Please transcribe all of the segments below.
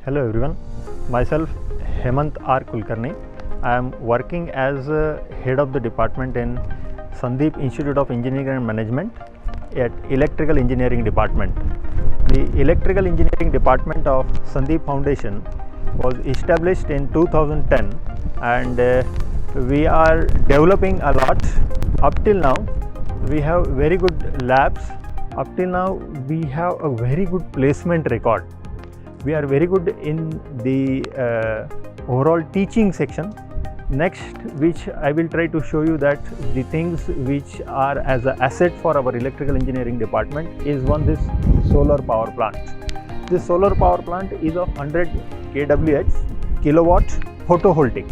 Hello everyone, myself Hemant R. Kulkarni. I am working as head of the department in Sandeep Institute of Engineering and Management at Electrical Engineering Department. The Electrical Engineering Department of Sandeep Foundation was established in 2010 and we are developing a lot. Up till now we have very good labs. Up till now we have a very good placement record. We are very good in the overall teaching section. Next, which I will try to show you that the things which are as an asset for our electrical engineering department is one, this solar power plant. This solar power plant is of 100 kWh, kilowatt photovoltaic.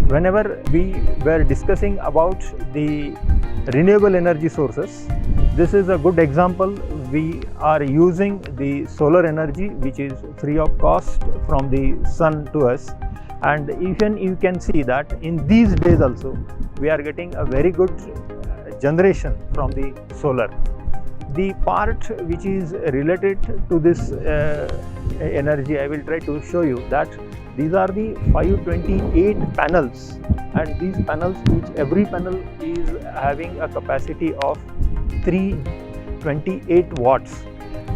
Whenever we were discussing about the renewable energy sources, this is a good example. We are using the solar energy which is free of cost from the sun to us, and even you can see that in these days also we are getting a very good generation from the solar. The part which is related to this energy, I will try to show you that these are the 528 panels, and these panels, every panel is having a capacity of 328 watts,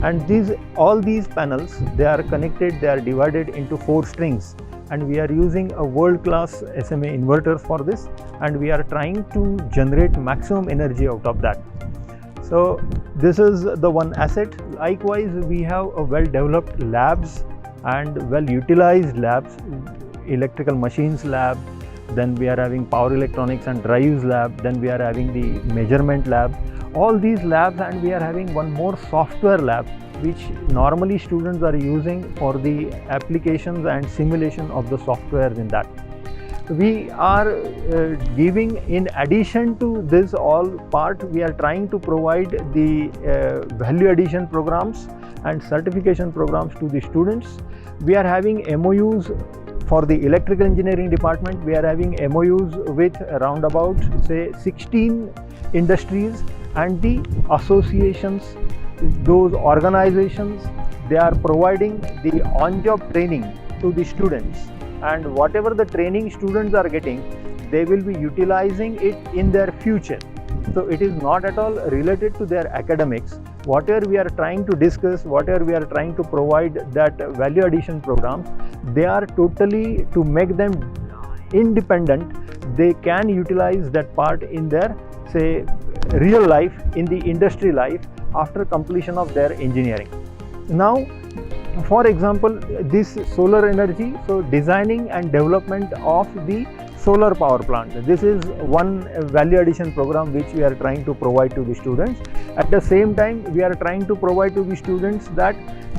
and all these panels, they are connected, they are divided into 4 strings, and we are using a world-class SMA inverter for this, and we are trying to generate maximum energy out of that. So this is the one asset. Likewise, we have a well-developed labs and well-utilized labs, electrical machines lab, then we are having power electronics and drives lab, then we are having the measurement lab. All these labs, and we are having one more software lab which normally students are using for the applications and simulation of the softwares in that. We are giving, in addition to this all part, we are trying to provide the value addition programs and certification programs to the students. We are having MOUs for the electrical engineering department. We are having MOUs with around about say 16 industries and the associations. Those organizations, they are providing the on-job training to the students, and whatever the training students are getting, they will be utilizing it in their future. So it is not at all related to their academics. Whatever we are trying to discuss, whatever we are trying to provide, that value addition programs, they are totally to make them independent. They can utilize that part in their say real life, in the industry life, after completion of their engineering. Now, for example, this solar energy, so designing and development of the solar power plant, this is one value addition program which we are trying to provide to the students. At the same time, we are trying to provide to the students that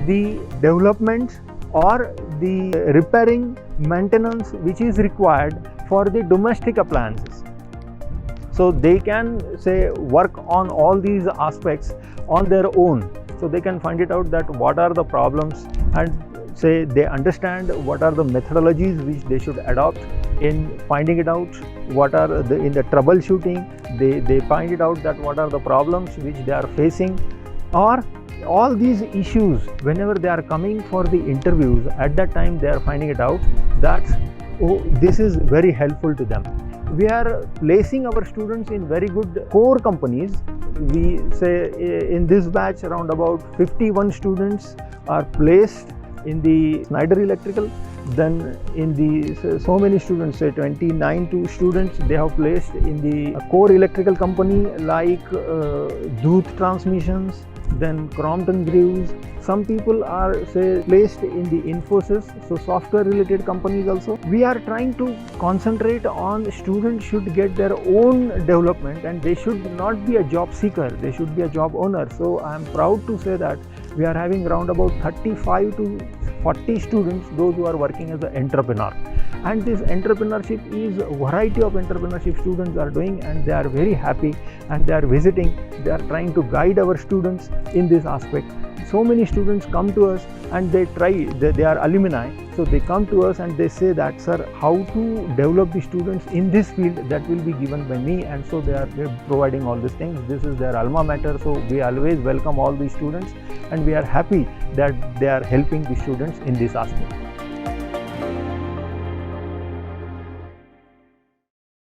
the development or the repairing maintenance which is required for the domestic appliances. So they can say work on all these aspects on their own. So they can find it out that what are the problems, and say they understand what are the methodologies which they should adopt in finding it out, what are in the troubleshooting, they find it out that what are the problems which they are facing, or all these issues whenever they are coming for the interviews, at that time they are finding it out that this is very helpful to them. We are placing our students in very good core companies. We say in this batch around about 51 students are placed in the Schneider Electrical. Then in the so many students, say 29 students, they have placed in the core electrical company like Dooth Transmissions, then Crompton Greaves. Some people are say placed in the Infosys, so software related companies also. We are trying to concentrate on students should get their own development, and they should not be a job seeker, they should be a job owner. So I am proud to say that we are having around about 35 to 40 students, those who are working as an entrepreneur. And this entrepreneurship is a variety of entrepreneurship students are doing, and they are very happy, and they are visiting, they are trying to guide our students in this aspect. So many students come to us and they are alumni, so they come to us and they say that, sir, how to develop the students in this field, that will be given by me, and so they are providing all these things. This is their alma mater, so we always welcome all these students, and we are happy that they are helping the students in this aspect.